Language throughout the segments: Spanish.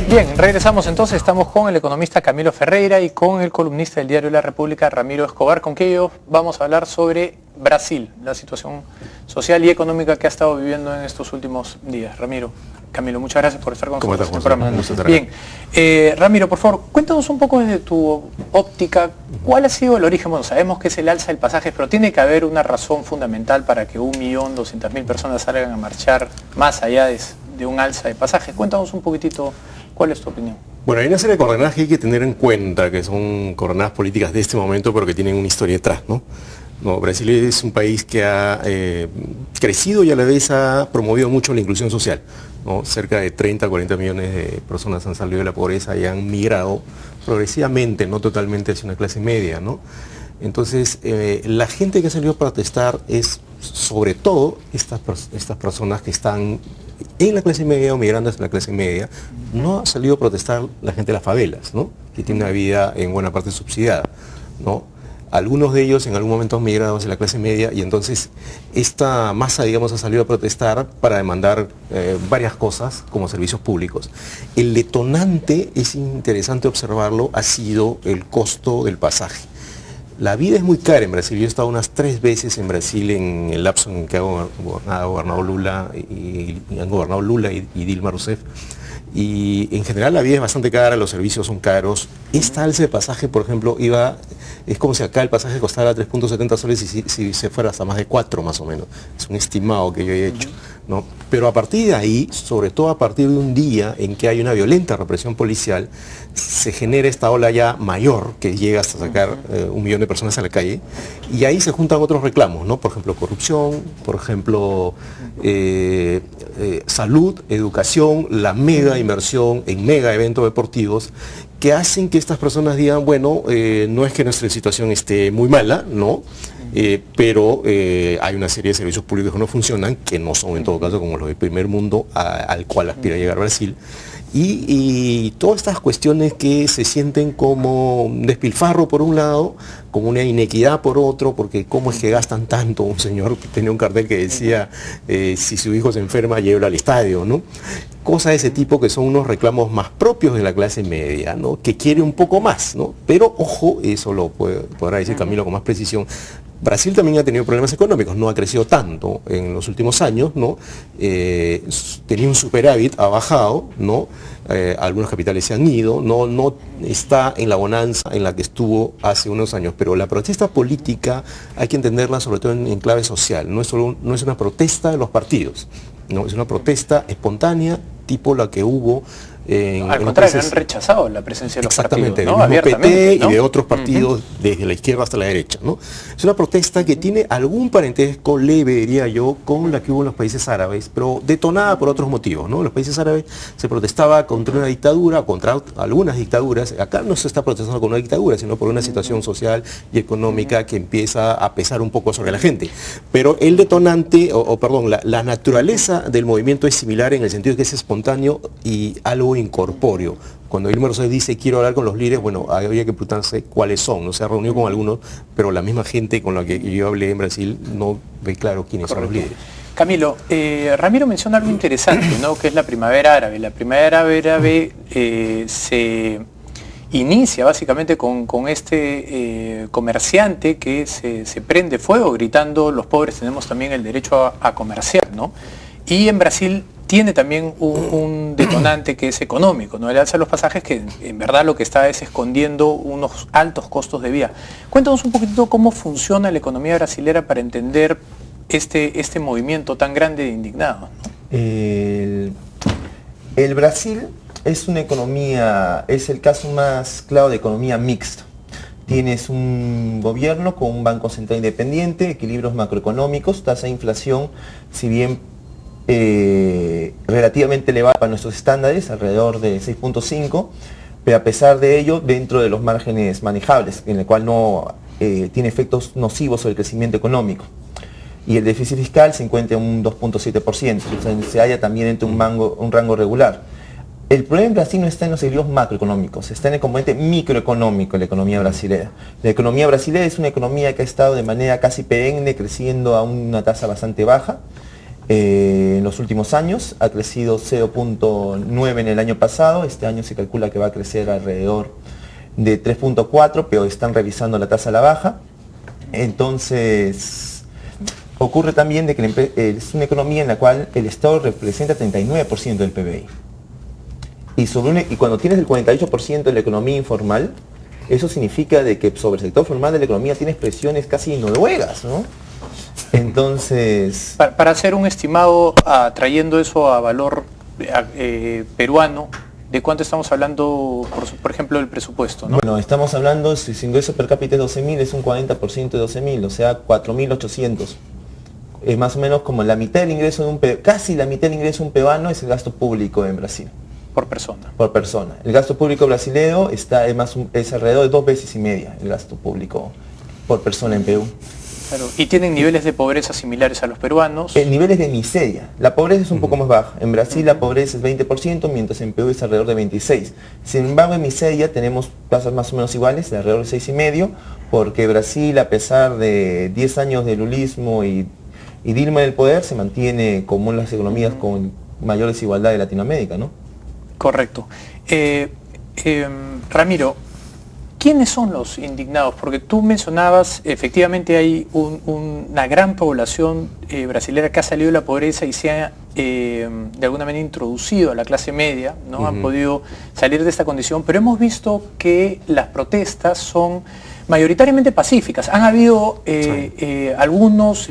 Bien, regresamos entonces, estamos con el economista Camilo Ferreira y con el columnista del diario La República, Ramiro Escobar, con quien ellos vamos a hablar sobre Brasil, la situación social y económica que ha estado viviendo en estos últimos días. Ramiro, Camilo, muchas gracias por estar con nosotros en este programa. Bien, Ramiro, por favor, cuéntanos un poco desde tu óptica, ¿cuál ha sido el origen? Bueno, sabemos que es el alza del pasaje, pero tiene que haber una razón fundamental para que 1.200.000 personas salgan a marchar más allá de un alza de pasajes. Cuéntanos un poquitito. ¿Cuál es tu opinión? Bueno, hay una serie de coordenadas que hay que tener en cuenta, que son coordenadas políticas de este momento, pero que tienen una historia detrás, ¿no? Brasil es un país que ha crecido y a la vez ha promovido mucho la inclusión social, ¿no? Cerca de 30 40 millones de personas han salido de la pobreza y han migrado progresivamente, no totalmente, hacia una clase media, ¿no? Entonces, la gente que ha salido a protestar es sobre todo estas personas que están en la clase media o migrando hacia la clase media. No ha salido a protestar la gente de las favelas, ¿no? Que tiene una vida en buena parte subsidiada, ¿no? Algunos de ellos en algún momento han migrado hacia la clase media y entonces esta masa, digamos, ha salido a protestar para demandar varias cosas como servicios públicos. El detonante, es interesante observarlo, ha sido el costo del pasaje. La vida es muy cara en Brasil. Yo he estado unas 3 veces en Brasil en el lapso en que ha gobernado Lula y han gobernado Lula y Dilma Rousseff. Y en general la vida es bastante cara, los servicios son caros. Esta alza de pasaje, por ejemplo, es como si acá el pasaje costara 3.70 soles y si se fuera hasta más de 4 más o menos. Es un estimado que yo he hecho, ¿no? Pero a partir de ahí, sobre todo a partir de un día en que hay una violenta represión policial, se genera esta ola ya mayor que llega hasta sacar 1 millón de personas a la calle y ahí se juntan otros reclamos, ¿no? Por ejemplo, corrupción, por ejemplo, salud, educación, la mega inversión en mega eventos deportivos que hacen que estas personas digan, bueno, no es que nuestra situación esté muy mala, ¿no? Pero hay una serie de servicios públicos que no funcionan, que no son en todo caso como los del primer mundo al cual aspira a llegar Brasil. Y todas estas cuestiones que se sienten como un despilfarro por un lado, como una inequidad por otro, porque cómo es que gastan tanto. Un señor tenía un cartel que decía, si su hijo se enferma, llévelo al estadio, ¿no? Cosas de ese tipo que son unos reclamos más propios de la clase media, ¿no? Que quiere un poco más, ¿no? Pero ojo, eso lo podrá decir Camilo con más precisión. Brasil también ha tenido problemas económicos, no ha crecido tanto en los últimos años, ¿no? Tenía un superávit, ha bajado, ¿no? Algunos capitales se han ido, no está en la bonanza en la que estuvo hace unos años, pero la protesta política hay que entenderla sobre todo en clave social, no es una protesta de los partidos, ¿no? Es una protesta espontánea, tipo la que hubo al contrario, han rechazado la presencia de los partidos, ¿no? Del mismo PT, ¿no? Y de otros partidos desde la izquierda hasta la derecha, ¿no? Es una protesta que tiene algún parentesco leve, diría yo, con la que hubo en los países árabes, pero detonada por otros motivos, ¿no? En los países árabes se protestaba contra una dictadura, contra algunas dictaduras. Acá no se está protestando con una dictadura, sino por una situación social y económica que empieza a pesar un poco sobre la gente. Pero el detonante, la naturaleza del movimiento es similar en el sentido de que es espontáneo y algo incorpóreo. Cuando Dilma Rousseff dice quiero hablar con los líderes, bueno, habría que preguntarse cuáles son. No se ha reunido con algunos, pero la misma gente con la que yo hablé en Brasil no ve claro quiénes son los líderes. Camilo, Ramiro menciona algo interesante, ¿no? Que es la primavera árabe. La primavera árabe se inicia básicamente con este comerciante que se prende fuego gritando los pobres tenemos también el derecho a comerciar, ¿no? Y en Brasil tiene también un detonante que es económico, ¿no? El alza de los pasajes que en verdad lo que está es escondiendo unos altos costos de vida. Cuéntanos un poquito cómo funciona la economía brasilera para entender este movimiento tan grande de indignados, ¿no? El Brasil es una economía, es el caso más claro de economía mixta. Tienes un gobierno con un banco central independiente, equilibrios macroeconómicos, tasa de inflación, si bien relativamente elevada para nuestros estándares, alrededor de 6.5, pero a pesar de ello, dentro de los márgenes manejables, en el cual no tiene efectos nocivos sobre el crecimiento económico. Y el déficit fiscal se encuentra en un 2.7%, se halla también entre un rango regular. El problema en Brasil no está en los equilibrios macroeconómicos, está en el componente microeconómico de la economía brasilera. La economía brasilera es una economía que ha estado de manera casi perenne creciendo a una tasa bastante baja, en los últimos años, ha crecido 0.9 en el año pasado, este año se calcula que va a crecer alrededor de 3.4, pero están revisando la tasa a la baja. Entonces, ocurre también de que es una economía en la cual el Estado representa 39% del PBI. Y cuando tienes el 48% de la economía informal, eso significa de que sobre el sector formal de la economía tienes presiones casi noruegas, ¿no? Entonces... Para hacer un estimado, trayendo eso a valor peruano, ¿de cuánto estamos hablando, por ejemplo, del presupuesto, ¿no? Bueno, estamos hablando, si su ingreso per cápita es 12.000, es un 40% de 12.000, o sea, 4.800. Es más o menos como la mitad del ingreso de un peruano, casi la mitad del ingreso de un peruano es el gasto público en Brasil. Por persona. Por persona. El gasto público brasileño es alrededor de 2 veces y media el gasto público por persona en Perú. Claro. Y tienen niveles de pobreza similares a los peruanos. Niveles de miseria. La pobreza es un poco más baja. En Brasil la pobreza es 20%, mientras en Perú es alrededor de 26%. Sin embargo, en miseria tenemos tasas más o menos iguales, de alrededor de 6,5%, porque Brasil, a pesar de 10 años de lulismo y Dilma en el poder, se mantiene como una de las economías con mayor desigualdad de Latinoamérica, ¿no? Correcto. Ramiro, ¿quiénes son los indignados? Porque tú mencionabas, efectivamente hay una gran población brasilera que ha salido de la pobreza y se ha de alguna manera introducido a la clase media, ¿no? Han podido salir de esta condición, pero hemos visto que las protestas son mayoritariamente pacíficas. Han habido algunos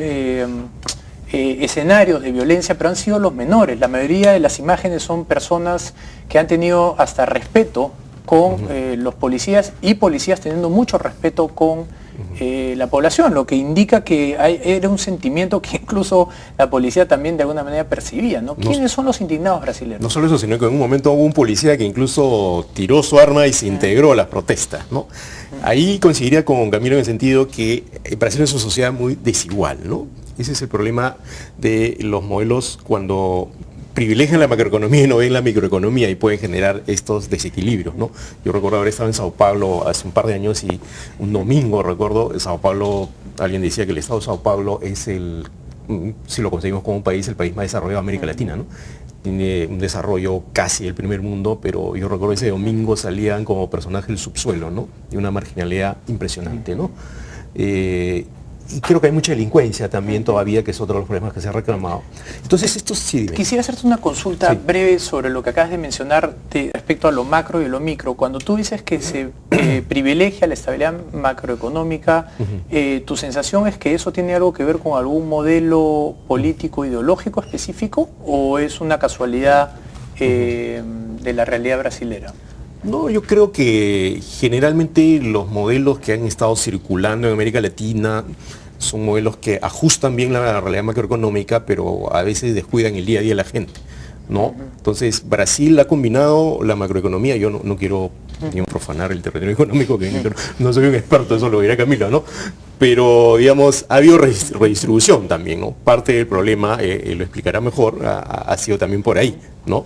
escenarios de violencia, pero han sido los menores. La mayoría de las imágenes son personas que han tenido hasta respeto con los policías y policías teniendo mucho respeto con la población, lo que indica que era un sentimiento que incluso la policía también de alguna manera percibía, ¿no? ¿Quiénes son los indignados brasileños? No solo eso, sino que en un momento hubo un policía que incluso tiró su arma y se integró a las protestas, ¿no? Ahí coincidiría con Camilo en el sentido que Brasil es una sociedad muy desigual, ¿no? Ese es el problema de los modelos cuando privilegian la macroeconomía y no ven la microeconomía y pueden generar estos desequilibrios, ¿no? Yo recuerdo haber estado en Sao Paulo hace un par de años y un domingo, recuerdo, en Sao Paulo, alguien decía que el estado de Sao Paulo es si lo conseguimos como un país, el país más desarrollado de América Latina, ¿no? Tiene un desarrollo casi del primer mundo, pero yo recuerdo ese domingo salían como personajes del subsuelo, ¿no? De una marginalidad impresionante, ¿no? Y creo que hay mucha delincuencia también todavía, que es otro de los problemas que se ha reclamado. Entonces esto sí... Quisiera hacerte una consulta breve sobre lo que acabas de mencionar respecto a lo macro y lo micro. Cuando tú dices que se privilegia la estabilidad macroeconómica, ¿tu sensación es que eso tiene algo que ver con algún modelo político ideológico específico o es una casualidad de la realidad brasilera? No, yo creo que generalmente los modelos que han estado circulando en América Latina son modelos que ajustan bien la realidad macroeconómica, pero a veces descuidan el día a día de la gente, ¿no? Entonces, Brasil ha combinado la macroeconomía, yo no quiero profanar el territorio económico, que no soy un experto, eso lo dirá Camilo, ¿no? Pero, digamos, ha habido redistribución también, ¿no? Parte del problema, lo explicará mejor, ha sido también por ahí, ¿no?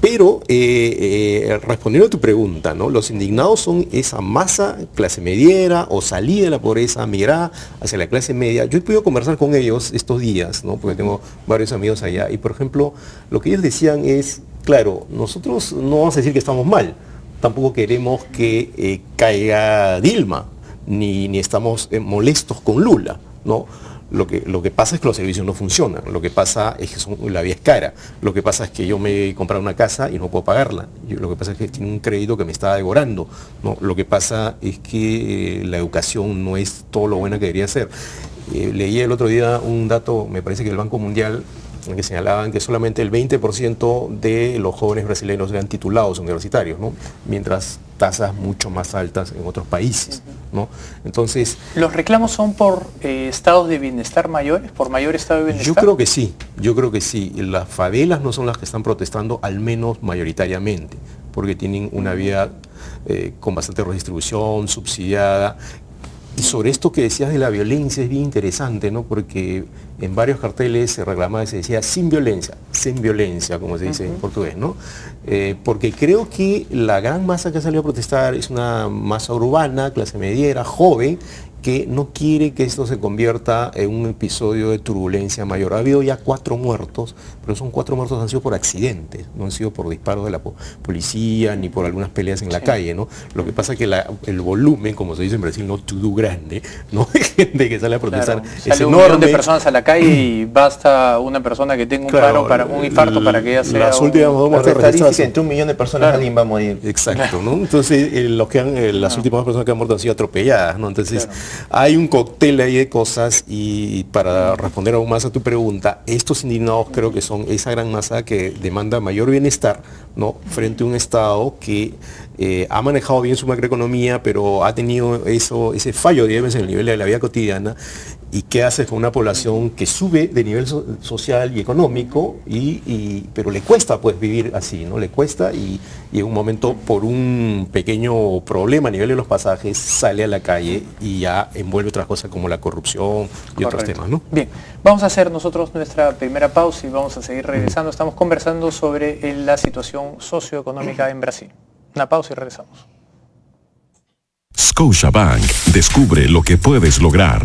Pero, respondiendo a tu pregunta, ¿no? Los indignados son esa masa clase mediera o salida de la pobreza, migrada hacia la clase media. Yo he podido conversar con ellos estos días, ¿no? Porque tengo varios amigos allá. Y, por ejemplo, lo que ellos decían es, claro, nosotros no vamos a decir que estamos mal. Tampoco queremos que caiga Dilma, ni estamos molestos con Lula, ¿no? Lo que pasa es que los servicios no funcionan, lo que pasa es que la vía es cara, lo que pasa es que yo me he comprado una casa y no puedo pagarla, lo que pasa es que tiene un crédito que me está devorando, ¿no? Lo que pasa es que la educación no es todo lo buena que debería ser. Leí el otro día un dato, me parece que del Banco Mundial, en que señalaban que solamente el 20% de los jóvenes brasileños eran titulados universitarios, ¿no? Mientras tasas mucho más altas en otros países, ¿no? Entonces... ¿Los reclamos son por estados de bienestar mayores, por mayor estado de bienestar? Yo creo que sí. Las favelas no son las que están protestando, al menos mayoritariamente, porque tienen una vida con bastante redistribución, subsidiada. Y sobre esto que decías de la violencia es bien interesante, ¿no? Porque en varios carteles se reclamaba y se decía sin violencia, como se dice en portugués, ¿no? Porque creo que la gran masa que ha salido a protestar es una masa urbana, clase mediera, joven, que no quiere que esto se convierta en un episodio de turbulencia mayor. Ha habido ya 4 muertos, pero son 4 muertos han sido por accidentes, no han sido por disparos de la policía ni por algunas peleas en la calle, ¿no? Lo que pasa es que el volumen, como se dice en Brasil, no tudo grande, ¿no? De gente que sale a protestar, claro, es sale enorme. un millón de personas a la calle y basta una persona que tenga un paro para un infarto para que ella sea las últimas 2 muertes registradas. Que entre 1 millón de personas alguien va a morir. Exacto, ¿no? Entonces las últimas personas que han muerto han sido atropelladas, ¿no? Entonces hay un cóctel ahí de cosas y para responder aún más a tu pregunta, estos indignados creo que son esa gran masa que demanda mayor bienestar, ¿no? Frente a un Estado que ha manejado bien su macroeconomía, pero ha tenido ese fallo, digamos, en el nivel de la vida cotidiana. ¿Y qué haces con una población que sube de nivel social y económico, pero le cuesta pues vivir así, ¿no? Le cuesta y en un momento por un pequeño problema a nivel de los pasajes sale a la calle y ya envuelve otras cosas como la corrupción y otros temas, ¿no? Bien, vamos a hacer nosotros nuestra primera pausa y vamos a seguir regresando. Estamos conversando sobre la situación socioeconómica en Brasil. Una pausa y regresamos. Scotiabank, descubre lo que puedes lograr.